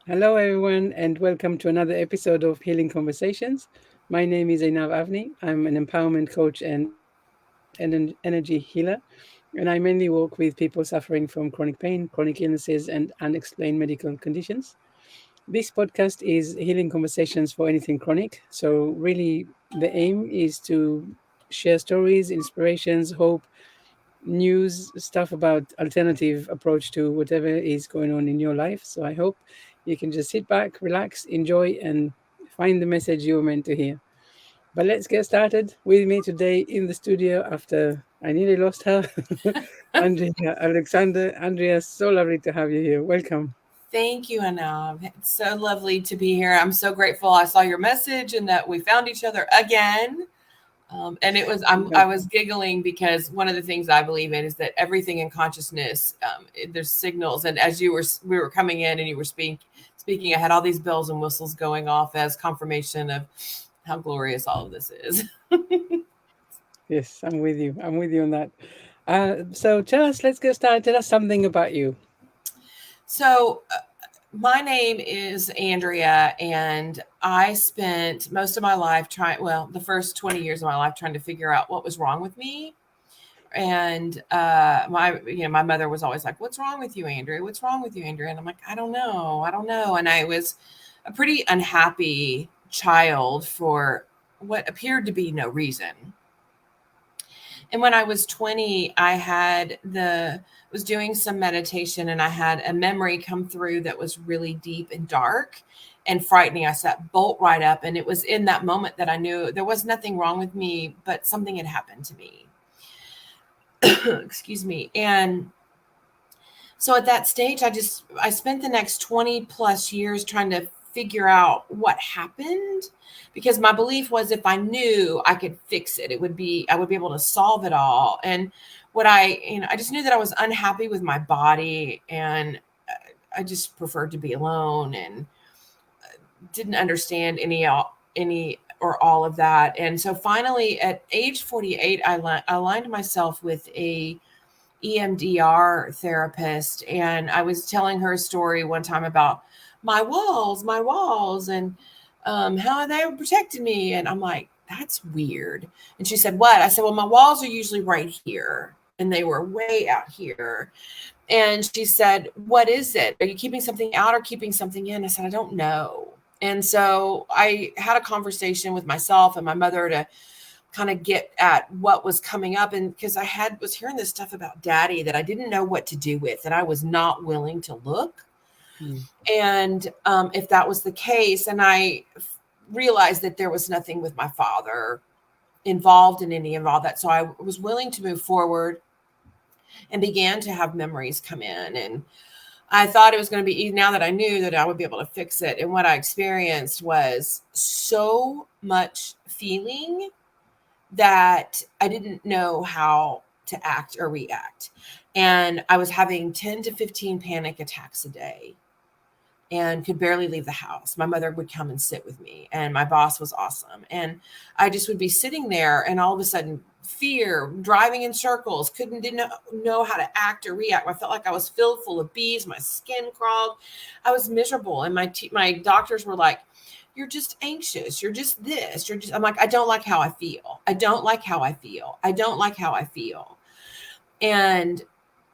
Hello, everyone, and welcome to another episode of Healing Conversations. My name is Einav Avni. I'm an empowerment coach and energy healer, and I mainly work with people suffering from chronic pain, chronic illnesses, and unexplained medical conditions. This podcast is Healing Conversations for anything chronic. So, really, the aim is to share stories, inspirations, hope, news, stuff about alternative approach to whatever is going on in your life. So I hope you can just sit back, relax, enjoy, and find the message you were meant to hear. But let's get started. With me today in the studio after I nearly lost her, Andrea Alexander. Andrea, so lovely to have you here. Welcome. Thank you, Anab. It's so lovely to be here. I'm so grateful I saw your message and that we found each other again. And it was I was giggling because one of the things I believe in is that everything in consciousness, there's signals. And as we were coming in and you were speaking, I had all these bells and whistles going off as confirmation of how glorious all of this is. Yes, I'm with you. I'm with you on that. So tell us, let's get started. Tell us something about you. So, my name is Andrea, and I spent most of my life the first 20 years of my life trying to figure out what was wrong with me. And my mother was always like, "What's wrong with you, Andrea? What's wrong with you, Andrea?" And I'm like, I don't know." And I was a pretty unhappy child for what appeared to be no reason. And when I was 20, was doing some meditation and I had a memory come through that was really deep and dark and frightening. I sat bolt right up, and it was in that moment that I knew there was nothing wrong with me, but something had happened to me. Excuse me. And so at that stage, I spent the next 20 plus years trying to figure out what happened, because my belief was if I knew, I could fix it. I would be able to solve it all. And I just knew that I was unhappy with my body, and I just preferred to be alone, and didn't understand any or all of that. And so finally at age 48, I aligned myself with a EMDR therapist, and I was telling her a story one time about my walls, and how they protected me. And I'm like, that's weird. And she said, "What?" I said, "Well, my walls are usually right here, and they were way out here." And she said, "What is it? Are you keeping something out or keeping something in?" I said, "I don't know." And so I had a conversation with myself and my mother to kind of get at what was coming up, and because was hearing this stuff about daddy that I didn't know what to do with, and I was not willing to look. Mm. And if that was the case, and realized that there was nothing with my father involved in any of all that, so I was willing to move forward and began to have memories come in. And I thought it was going to be, now that I knew that I would be able to fix it, and what I experienced was so much feeling that I didn't know how to act or react. And I was having 10 to 15 panic attacks a day and could barely leave the house. My mother would come and sit with me, and my boss was awesome. And I just would be sitting there, and all of a sudden, fear, driving in circles, didn't know how to act or react. I felt like I was filled full of bees. My skin crawled. I was miserable. And my doctors were like, "You're just anxious. You're just this. I'm like, "I don't like how I feel. I don't like how I feel. I don't like how I feel." And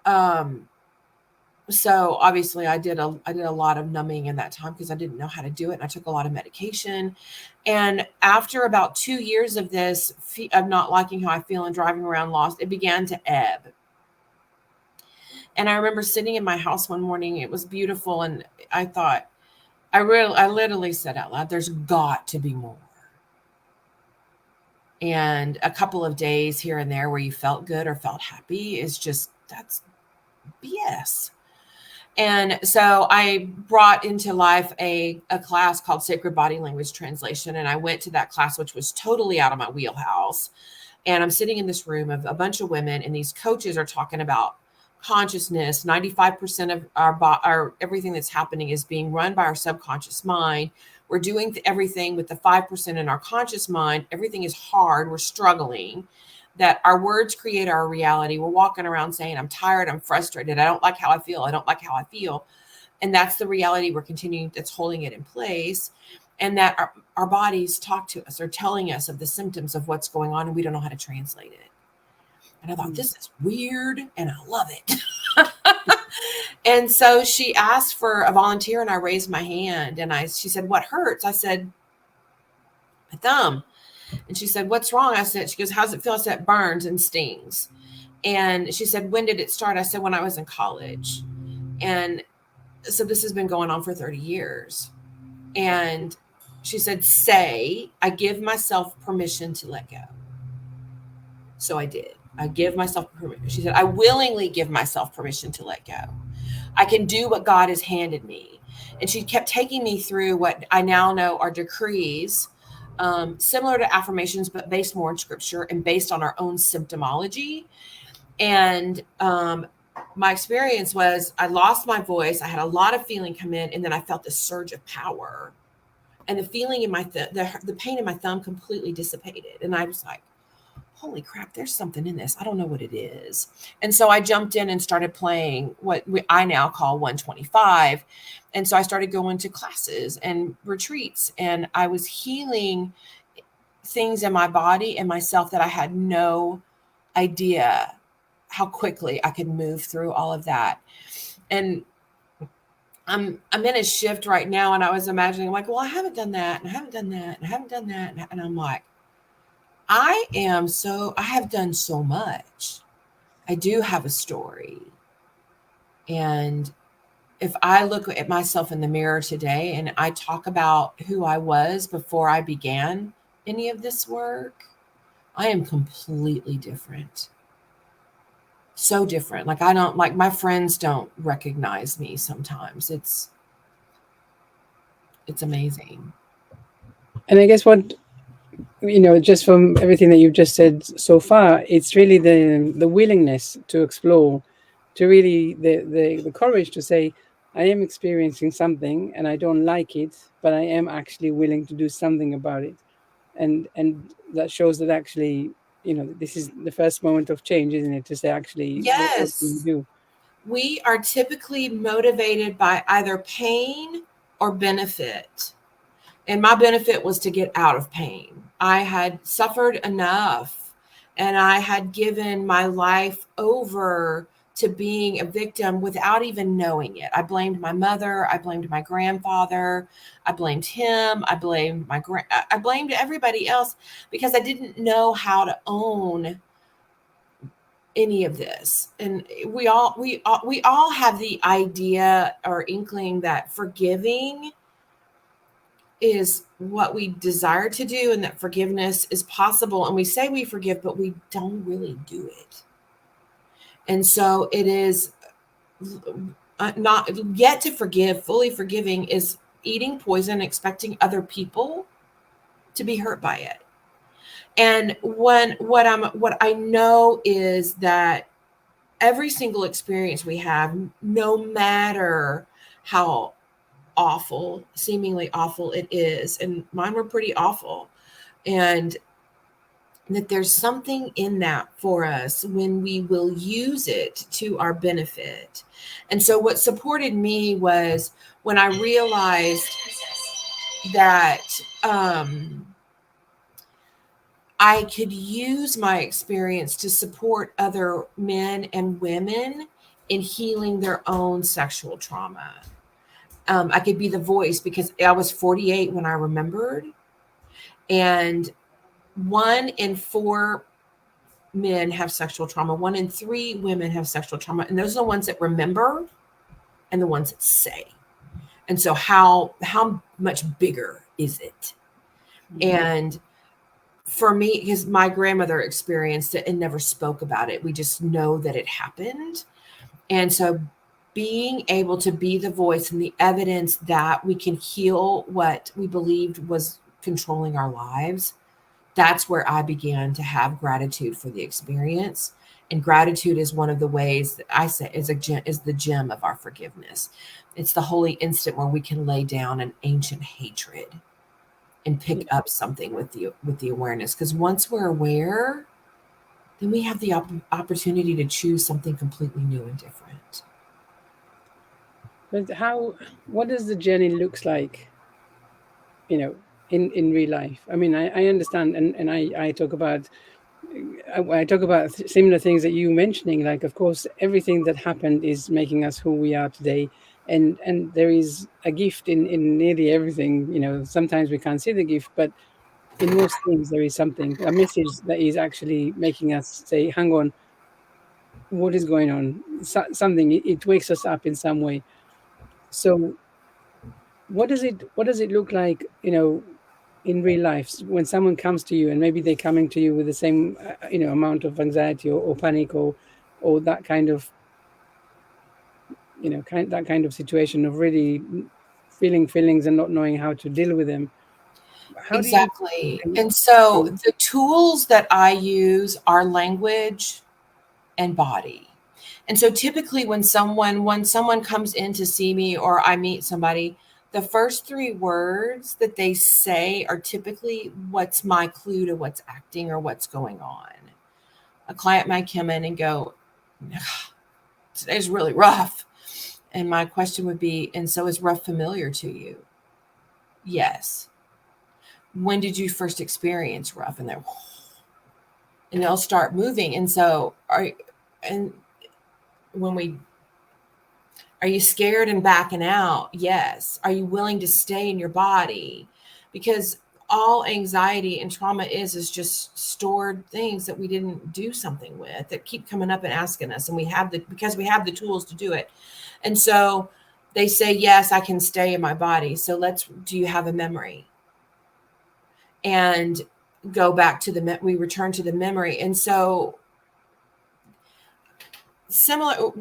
um, so obviously I did a lot of numbing in that time because I didn't know how to do it. And I took a lot of medication. And after about 2 years of this, of not liking how I feel and driving around lost, it began to ebb. And I remember sitting in my house one morning. It was beautiful, and I thought, I literally said out loud, "There's got to be more." And a couple of days here and there where you felt good or felt happy that's BS. And so I brought into life a class called Sacred Body Language Translation. And I went to that class, which was totally out of my wheelhouse. And I'm sitting in this room of a bunch of women, and these coaches are talking about consciousness. 95% of our everything that's happening is being run by our subconscious mind. We're doing everything with the 5% in our conscious mind. Everything is hard. We're struggling. That our words create our reality. We're walking around saying, "I'm tired. I'm frustrated. I don't like how I feel. I don't like how I feel." And that's the reality we're continuing, that's holding it in place. And that our bodies talk to us, they're telling us of the symptoms of what's going on, and we don't know how to translate it. And I thought, this is weird, and I love it. And so she asked for a volunteer, and I raised my hand, and she said, what hurts? I said, my thumb. And she said, what's wrong? I said, she goes, how's it feel? I said, it burns and stings. And she said, when did it start? I said, when I was in college. And so this has been going on for 30 years. And she said, say, I give myself permission to let go. So I did. I give myself permission. She said, I willingly give myself permission to let go. I can do what God has handed me. And she kept taking me through what I now know are decrees, similar to affirmations, but based more in scripture and based on our own symptomology. And my experience was I lost my voice. I had a lot of feeling come in, and then I felt this surge of power. And the feeling in my the pain in my thumb completely dissipated. And I was like, holy crap, there's something in this. I don't know what it is. And so I jumped in and started playing what I now call 125. And so I started going to classes and retreats, and I was healing things in my body and myself that I had no idea how quickly I could move through all of that. And I'm in a shift right now, and I was imagining, I'm like, well, I haven't done that, and I haven't done that, and I haven't done that. And I'm like, I have done so much. I do have a story. And if I look at myself in the mirror today and I talk about who I was before I began any of this work, I am completely different. So different. Like my friends don't recognize me sometimes. It's amazing. And I guess what, just from everything that you've just said so far, it's really the willingness to explore, to really the courage to say, I am experiencing something and I don't like it, but I am actually willing to do something about it. And that shows that actually, this is the first moment of change, isn't it? To say, actually, what can we do? We are typically motivated by either pain or benefit. And my benefit was to get out of pain. I had suffered enough, and I had given my life over to being a victim without even knowing it. I blamed my mother. I blamed my grandfather. I blamed him. I blamed I blamed everybody else because I didn't know how to own any of this. And we all have the idea or inkling that forgiving is what we desire to do, and that forgiveness is possible. And we say we forgive, but we don't really do it. And so it is not yet to forgive. Fully forgiving is eating poison, expecting other people to be hurt by it. And what I know is that every single experience we have, no matter how awful, seemingly awful it is, and mine were pretty awful, and that there's something in that for us when we will use it to our benefit. And so what supported me was when I realized that I could use my experience to support other men and women in healing their own sexual trauma. I could be the voice because I was 48 when I remembered, and 1 in 4 men have sexual trauma. 1 in 3 women have sexual trauma. And those are the ones that remember and the ones that say. And so how much bigger is it? Mm-hmm. And for me, because my grandmother experienced it and never spoke about it, we just know that it happened. And so being able to be the voice and the evidence that we can heal what we believed was controlling our lives, that's where I began to have gratitude for the experience. And gratitude is one of the ways that I say is the gem of our forgiveness. It's the holy instant where we can lay down an ancient hatred and pick up something with the awareness. Because once we're aware, then we have the opportunity to choose something completely new and different. But what does the journey looks like, in real life? I mean, I understand, and I talk about, I talk about similar things that you mentioning. Like, of course, everything that happened is making us who we are today, and there is a gift in nearly everything. Sometimes we can't see the gift, but in most things there is something, a message that is actually making us say, "Hang on, what is going on?" Something, it wakes us up in some way. So what does it look like, in real life, when someone comes to you and maybe they're coming to you with the same amount of anxiety, or panic, or that kind of, that kind of situation of really feeling feelings and not knowing how to deal with them? How do you Exactly. And so the tools that I use are language and body. And so typically when someone comes in to see me or I meet somebody, the first three words that they say are typically what's my clue to what's acting or what's going on. A client might come in and go, today's really rough. And my question would be, and so is rough familiar to you? Yes. When did you first experience rough? And they'll start moving. And so and when we are you scared and backing out? Yes. Are you willing to stay in your body? Because all anxiety and trauma is just stored things that we didn't do something with, that keep coming up and asking us, and because we have the tools to do it. And so they say, yes, I can stay in my body. So do you have a memory? And go back to we return to the memory. And so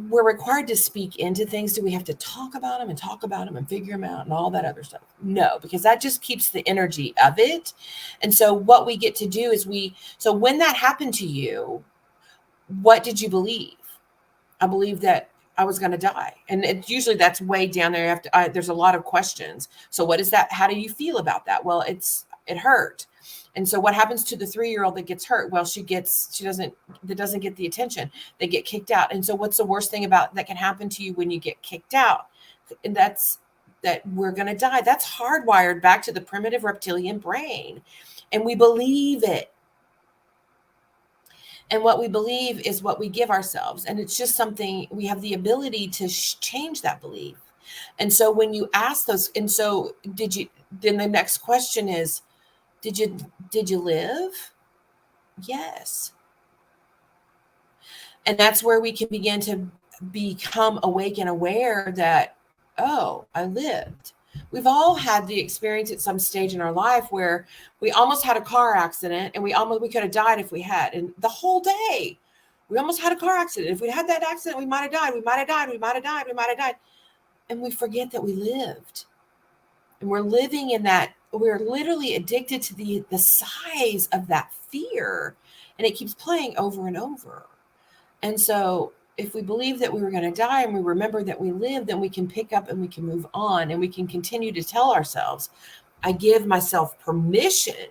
we're required to speak into things. Do we have to talk about them and talk about them and figure them out and all that other stuff? No, because that just keeps the energy of it. And so what we get to do is so when that happened to you, what did you believe? I believe that I was going to die. And usually that's way down there. There's a lot of questions. So what is that? How do you feel about that? Well, it hurt. And so what happens to the 3-year-old that gets hurt? Well, that doesn't get the attention. They get kicked out. And so what's the worst thing that can happen to you when you get kicked out? And that's that we're going to die. That's hardwired back to the primitive reptilian brain. And we believe it. And what we believe is what we give ourselves. And it's just something we have the ability to change that belief. And so when you ask those, and so then the next question is, did you live? Yes. And that's where we can begin to become awake and aware that, oh, I lived. We've all had the experience at some stage in our life where we almost had a car accident and we could have died if we had. And the whole day, we almost had a car accident. If we had that accident, we might have died. We might have died. We might have died. We might have died. And we forget that we lived. And we're living in that. We're literally addicted to the size of that fear. And it keeps playing over and over. And so if we believe that we were going to die and we remember that we lived, then we can pick up and we can move on, and we can continue to tell ourselves, I give myself permission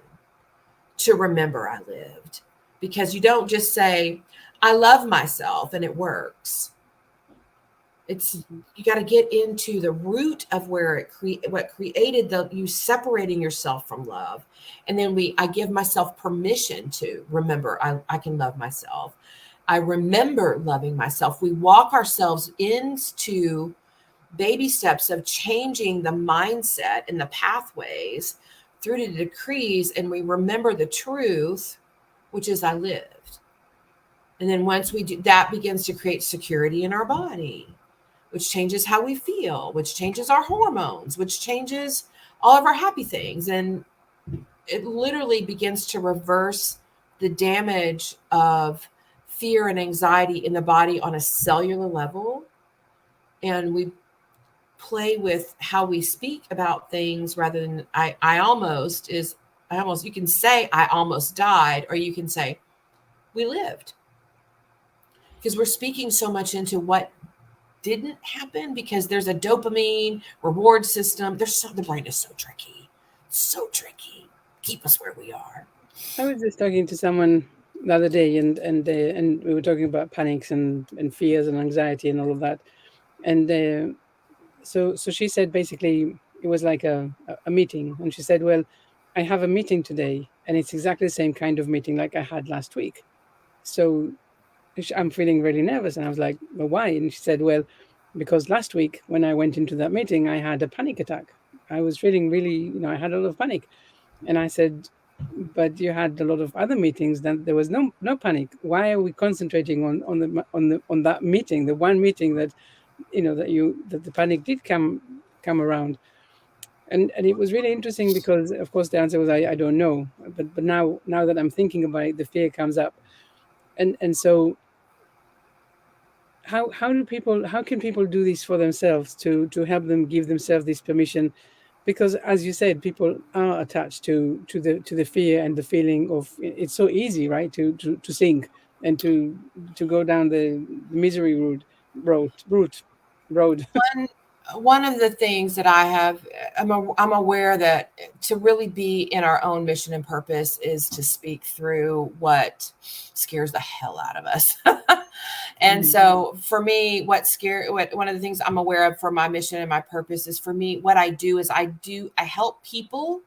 to remember I lived. Because you don't just say, I love myself and it works. You got to get into the root of where what created you separating yourself from love. And then I give myself permission to remember I can love myself. I remember loving myself. We walk ourselves into baby steps of changing the mindset and the pathways through to the decrees. And we remember the truth, which is I lived. And then once we do that, begins to create security in our body, which changes how we feel, which changes our hormones, which changes all of our happy things. And it literally begins to reverse the damage of fear and anxiety in the body on a cellular level. And we play with how we speak about things rather than you can say I almost died, or you can say we lived. Because we're speaking so much into what didn't happen, because there's a dopamine reward system. The brain is so tricky. Keep us where we are. I was just talking to someone the other day, and we were talking about panics and fears and anxiety and all of that. And so she said basically it was like a meeting, and she said, well, I have a meeting today, and it's exactly the same kind of meeting like I had last week. So I'm feeling really nervous. And I was like, well, why? And she said, well, because last week when I went into that meeting, I had a panic attack. I was feeling really, I had a lot of panic. And I said, but you had a lot of other meetings, then there was no panic. Why are we concentrating on that meeting, the one meeting that, that the panic did come around? And it was really interesting because, of course, the answer was I don't know. But now that I'm thinking about it, the fear comes up. And so how can people do this for themselves to help them give themselves this permission? Because as you said, people are attached to the fear and the feeling of, it's so easy, right, to sink and to go down the misery road. One of the things that I'm aware that to really be in our own mission and purpose is to speak through what scares the hell out of us. And so for me, one of the things I'm aware of for my mission and my purpose is, for me, what I do is I help people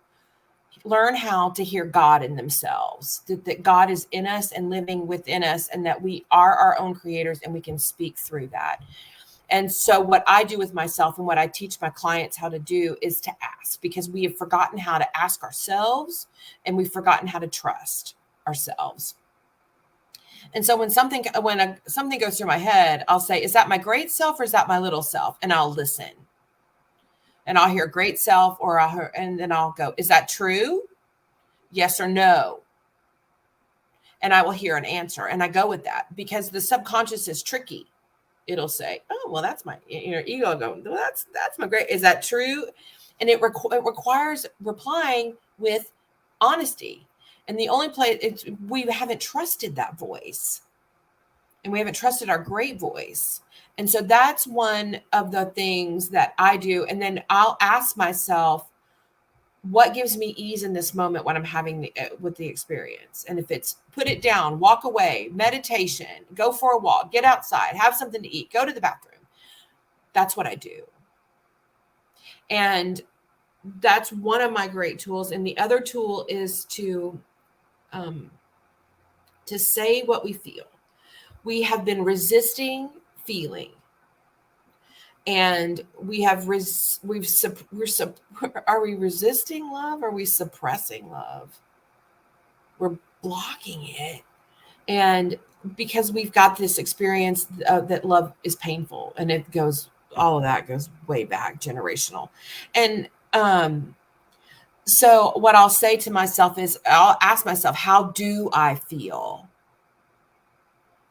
learn how to hear God in themselves, that God is in us and living within us, and that we are our own creators and we can speak through that. And so what I do with myself and what I teach my clients how to do is to ask, because we have forgotten how to ask ourselves, and we've forgotten how to trust ourselves. And so when something goes through my head, I'll say, is that my great self or is that my little self? And I'll listen. And I'll hear great self, and then I'll go, is that true? Yes or no? And I will hear an answer, and I go with that, because the subconscious is tricky. It'll say, oh, well, that's my, ego going, well, that's my great. Is that true? And it requires replying with honesty. And the only place we haven't trusted that voice, and we haven't trusted our great voice. And so that's one of the things that I do. And then I'll ask myself, what gives me ease in this moment when I'm having with the experience? And if it's put it down, walk away, meditation, go for a walk, get outside, have something to eat, go to the bathroom. That's what I do. And that's one of my great tools. And the other tool is to say what we feel. We have been resisting feeling. And are we resisting love? Or are we suppressing love? We're blocking it. And because we've got this experience that love is painful, and all of that goes way back, generational. And so what I'll say to myself is, I'll ask myself, how do I feel?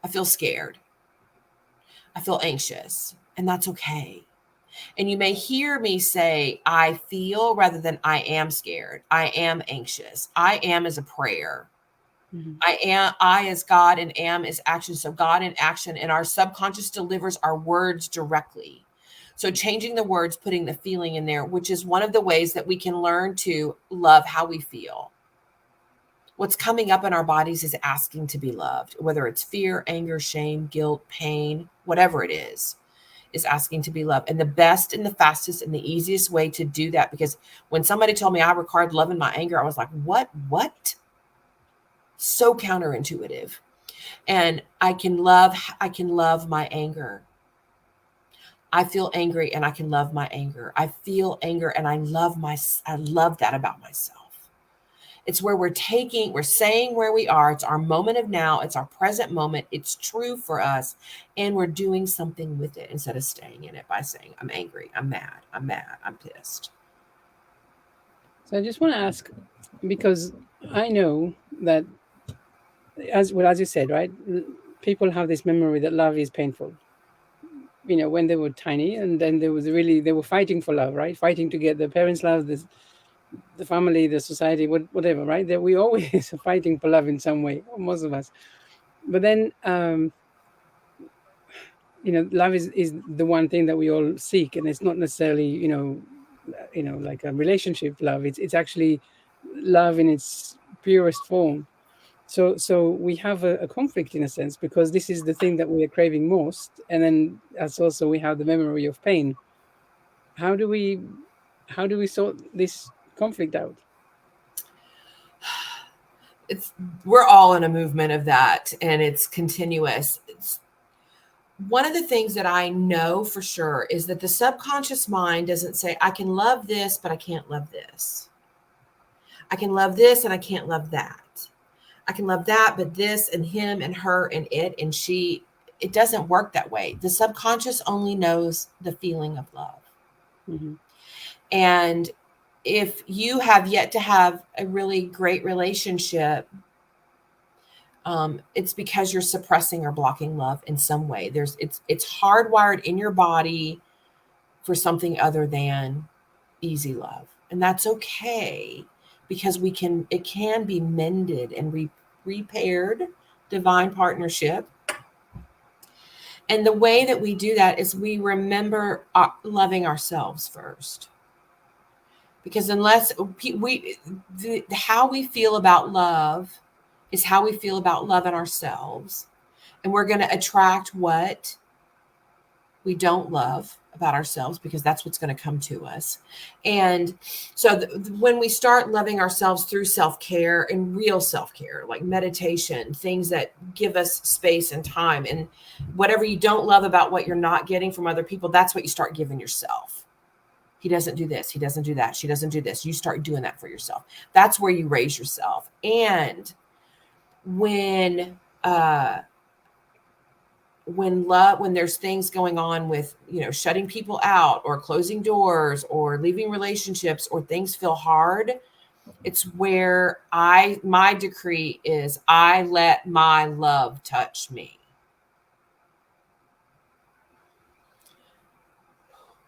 I feel scared. I feel anxious. And that's okay. And you may hear me say, I feel, rather than I am scared. I am anxious. I am is a prayer. Mm-hmm. I is God, and am is action. So God in action, and our subconscious delivers our words directly. So changing the words, putting the feeling in there, which is one of the ways that we can learn to love how we feel. What's coming up in our bodies is asking to be loved, whether it's fear, anger, shame, guilt, pain, whatever it is asking to be loved. And the best and the fastest and the easiest way to do that, because when somebody told me I required love in my anger, I was like, what? So counterintuitive. And I can love my anger. I feel angry and I can love my anger. I feel anger and I love that about myself. It's where we're saying where we are. It's our moment of now. It's our present moment. It's true for us. And we're doing something with it instead of staying in it by saying, I'm angry, I'm mad, I'm pissed. So I just want to ask, because I know that, as you said, right, people have this memory that love is painful. When they were tiny, and then they were fighting for love, right? Fighting to get their parents' love, the family, the society, whatever, right? That we always are fighting for love in some way, most of us. But then, love is the one thing that we all seek, and it's not necessarily, like a relationship love. It's actually love in its purest form. So we have a conflict in a sense, because this is the thing that we are craving most, and then as also we have the memory of pain. how do we sort this conflict out? We're all in a movement of that, and it's continuous. One of the things that I know for sure is that the subconscious mind doesn't say, I can love this, but I can't love this. I can love this and I can't love that. I can love that, but this and him and her and it and she, it doesn't work that way. The subconscious only knows the feeling of love. Mm-hmm. And if you have yet to have a really great relationship, it's because you're suppressing or blocking love in some way. It's hardwired in your body for something other than easy love. And that's okay, because it can be mended and repaired, divine partnership. And the way that we do that is we remember loving ourselves first. Because unless how we feel about love is how we feel about loving ourselves. And we're going to attract what we don't love about ourselves, because that's what's going to come to us. And so when we start loving ourselves through self-care and real self-care, like meditation, things that give us space and time, and whatever you don't love about what you're not getting from other people, that's what you start giving yourself. He doesn't do this. He doesn't do that. She doesn't do this. You start doing that for yourself. That's where you raise yourself. And when there's things going on with, shutting people out or closing doors or leaving relationships, or things feel hard, it's where my decree is, I let my love touch me.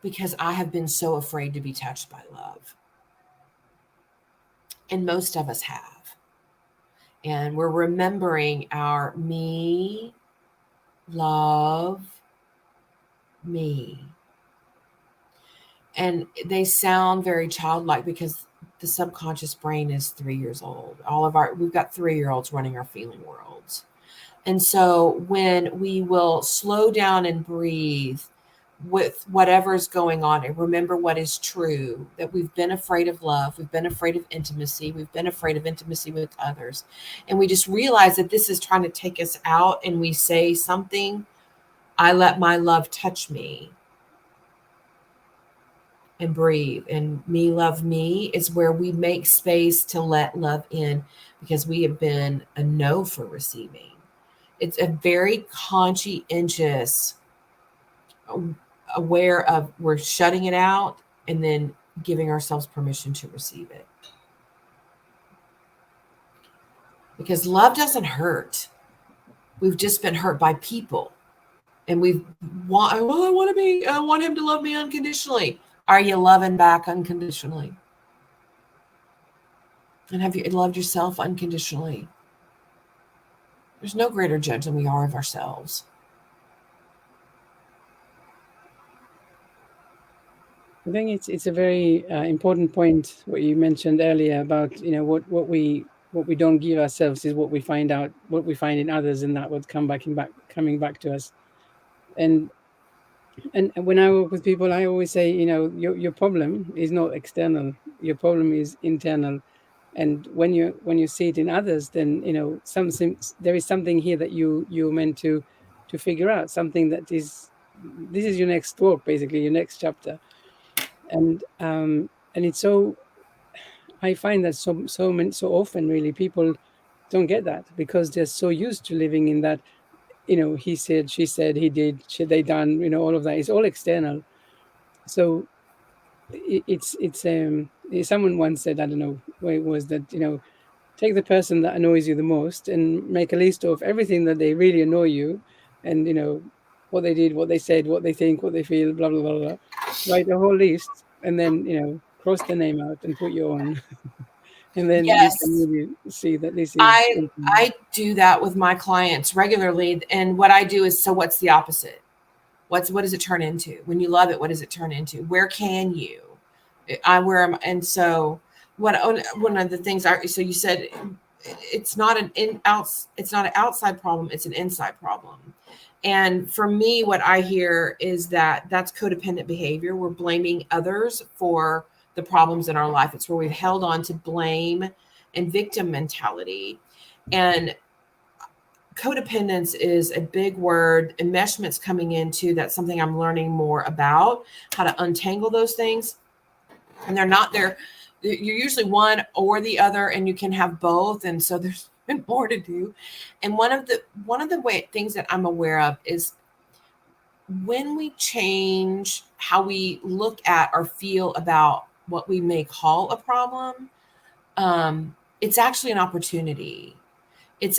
Because I have been so afraid to be touched by love. And most of us have. And we're remembering our me, love, me. And they sound very childlike because the subconscious brain is 3 years old. We've got 3-year-olds running our feeling worlds. And so when we will slow down and breathe with whatever's going on and remember what is true, that we've been afraid of love, we've been afraid of intimacy, we've been afraid of intimacy with others, and we just realize that this is trying to take us out, and we say something, I let my love touch me, and breathe, and me love me, is where we make space to let love in, because we have been a no for receiving. It's a very conscientious aware of, we're shutting it out and then giving ourselves permission to receive it. Because love doesn't hurt. We've just been hurt by people. And I want him to love me unconditionally. Are you loving back unconditionally? And have you loved yourself unconditionally? There's no greater judge than we are of ourselves. I think it's a very important point what you mentioned earlier about what we don't give ourselves is what we find in others, and that what's coming back to us. And when I work with people, I always say, your problem is not external. Your problem is internal. And when you see it in others, then there is something here that you're meant to figure out, something this is your next walk, basically your next chapter. And it's so, I find that so often really people don't get that, because they're so used to living in that, he said, she said, he did, they done, all of that is all external. So it's someone once said, I don't know where it was, that take the person that annoys you the most and make a list of everything that they really annoy you, and what they did, what they said, what they think, what they feel, blah blah blah blah. Write a whole list, and then cross the name out and put your own. And then yes, you can really see that this is. I do that with my clients regularly, and what I do is, so what's the opposite? What does it turn into? When you love it, what does it turn into? Where can you? And so one of the things so you said it's not an outside problem, it's an inside problem. And for me, what I hear is that that's codependent behavior. We're blaming others for the problems in our life. It's where we've held on to blame and victim mentality. And codependence is a big word. Enmeshment's coming into that's something I'm learning more about, how to untangle those things. And they're not there. You're usually one or the other, and you can have both. And so there's more to do. And one of the things that I'm aware of is when we change how we look at or feel about what we may call a problem, it's actually an opportunity.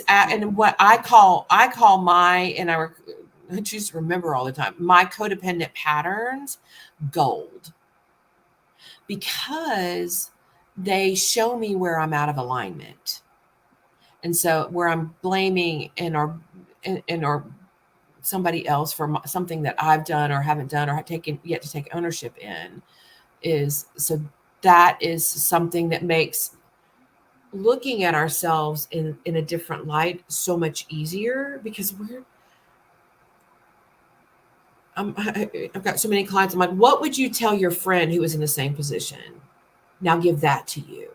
And what I call and I choose to remember all the time, my codependent patterns, gold, because they show me where I'm out of alignment. And so where I'm blaming or somebody else for something that I've done or haven't done or yet to take ownership in that is something that makes looking at ourselves in a different light so much easier, because I've got so many clients. I'm like, what would you tell your friend who was in the same position? Now give that to you.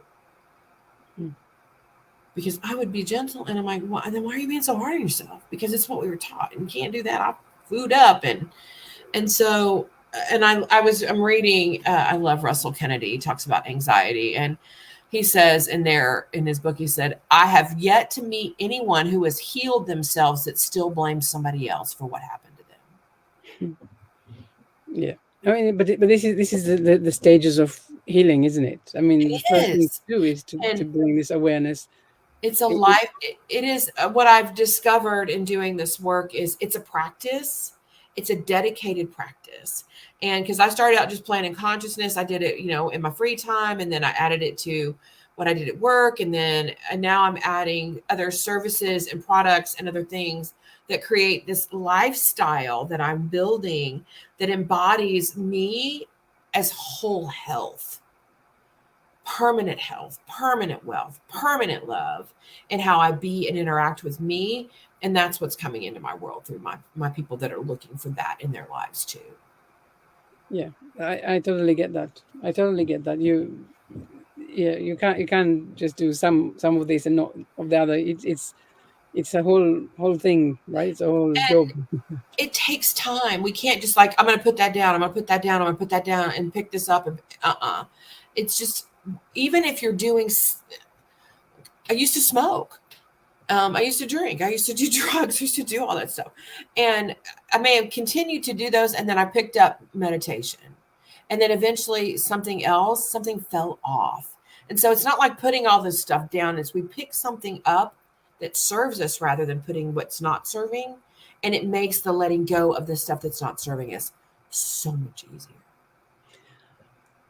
Because I would be gentle, and I'm like, well, then why are you being so hard on yourself? Because it's what we were taught, and you can't do that. I'll food up, and so, and I'm reading. I love Russell Kennedy. He talks about anxiety, and he says in his book, he said, I have yet to meet anyone who has healed themselves that still blames somebody else for what happened to them. Yeah, I mean, but this is the stages of healing, isn't it? I mean, the first thing to do is to bring this awareness. It's a life. It is what I've discovered in doing this work is it's a practice. It's a dedicated practice. And because I started out just playing in consciousness, I did it, in my free time. And then I added it to what I did at work. And now I'm adding other services and products and other things that create this lifestyle that I'm building that embodies me as whole health. Permanent health, permanent wealth, permanent love, and how I be and interact with me. And that's what's coming into my world through my people that are looking for that in their lives too. Yeah, I totally get that. You can't just do some of this and not of the other. It's a whole thing, right? It's a whole job. It takes time. We can't just I'm going to put that down. I'm going to put that down. I'm going to put that down and pick this up. It's just, even if you're doing, I used to smoke. I used to drink. I used to do drugs. I used to do all that stuff. And I may have continued to do those. And then I picked up meditation. And then eventually something fell off. And so it's not like putting all this stuff down. It's we pick something up that serves us rather than putting what's not serving. And it makes the letting go of the stuff that's not serving us so much easier.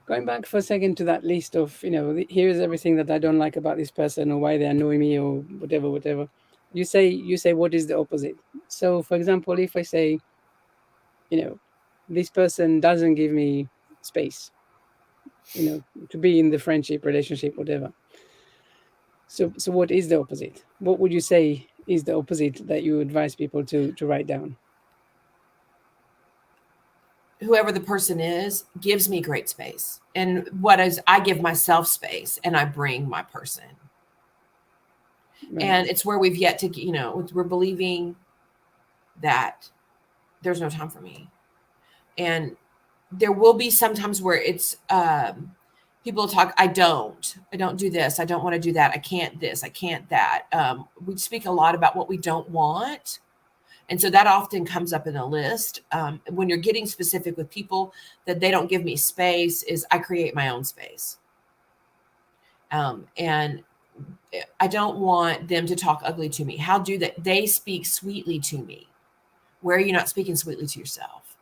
Going back for a second to that list of, here's everything that I don't like about this person or why they annoy me or whatever. You say, what is the opposite? So, for example, if I say, this person doesn't give me space, to be in the friendship, relationship, whatever. So what is the opposite? What would you say is the opposite that you advise people to write down? Whoever the person is gives me great space. And I give myself space and I bring my person. Right. And it's where we've yet to, we're believing that there's no time for me. And there will be sometimes where it's, people talk, I don't do this. I don't want to do that. I can't this, I can't that. We speak a lot about what we don't want. And so that often comes up in a list. When you're getting specific with people that they don't give me space, is I create my own space. And I don't want them to talk ugly to me. How do that? They speak sweetly to me. Where are you not speaking sweetly to yourself?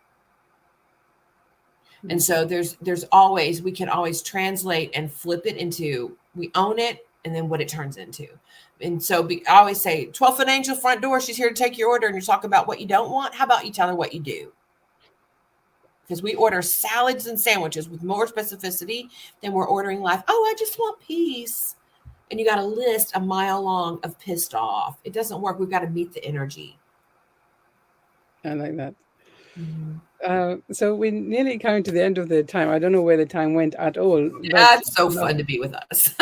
And so we can always translate and flip it into, we own it and then what it turns into. And so I always say, 12-foot angel front door, she's here to take your order, and you talk about what you don't want. How about you tell her what you do? Because we order salads and sandwiches with more specificity than we're ordering life. Oh, I just want peace. And you got a list a mile long of pissed off. It doesn't work. We've got to meet the energy. I like that. Mhm. So we're nearly coming to the end of the time. I don't know where the time went at all. Yeah, it's so fun to be with us.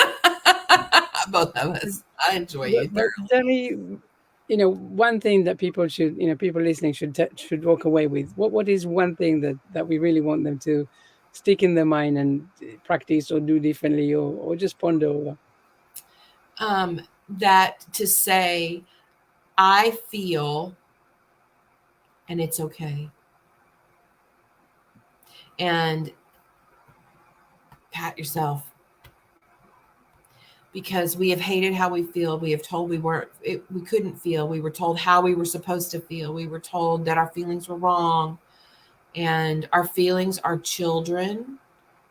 Both of us. I enjoy you But thoroughly. tell me, one thing that people should, people listening should walk away with. What is one thing that we really want them to stick in their mind and practice or do differently or just ponder over? That to say, I feel, and it's okay. And pat yourself, because we have hated how we feel. We have told we couldn't feel. We were told how we were supposed to feel. We were told that our feelings were wrong, and our feelings are children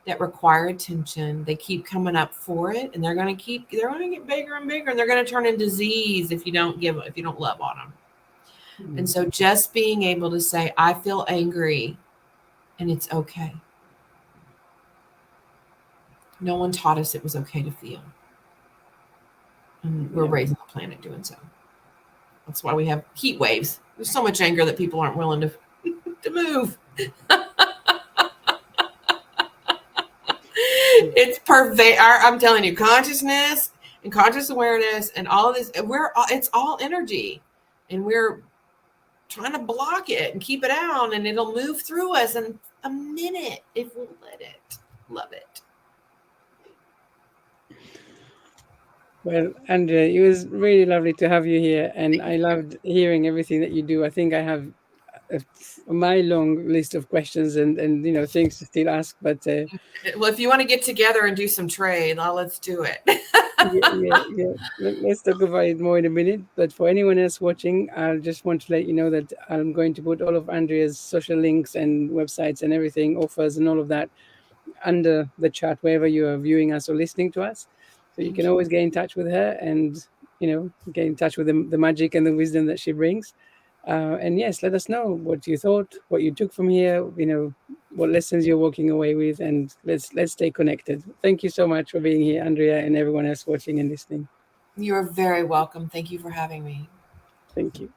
that require attention. They keep coming up for it, and they're going to get bigger and bigger, and they're going to turn into disease if you don't love on them. And so just being able to say, I feel angry, and it's okay. No one taught us it was okay to feel. And we're raising the planet doing so. That's why we have heat waves. There's so much anger that people aren't willing to move. It's I'm telling you, consciousness and conscious awareness and all of this, it's all energy, and we're trying to block it and keep it out, and it'll move through us in a minute if we'll let it. Love it. Well, Andrea, it was really lovely to have you here, and I loved hearing everything that you do. I think I have a mile-long list of questions and things to still ask, but well, if you want to get together and do some trade, let's do it. yeah. Let's talk about it more in a minute. But for anyone else watching, I just want to let you know that I'm going to put all of Andrea's social links and websites and everything, offers and all of that under the chat wherever you are viewing us or listening to us. So you can always get in touch with her and get in touch with the magic and the wisdom that she brings. And yes, let us know what you thought, what you took from here, what lessons you're walking away with, and let's stay connected. Thank you so much for being here, Andrea, and everyone else watching and listening. You're very welcome. Thank you for having me. Thank you.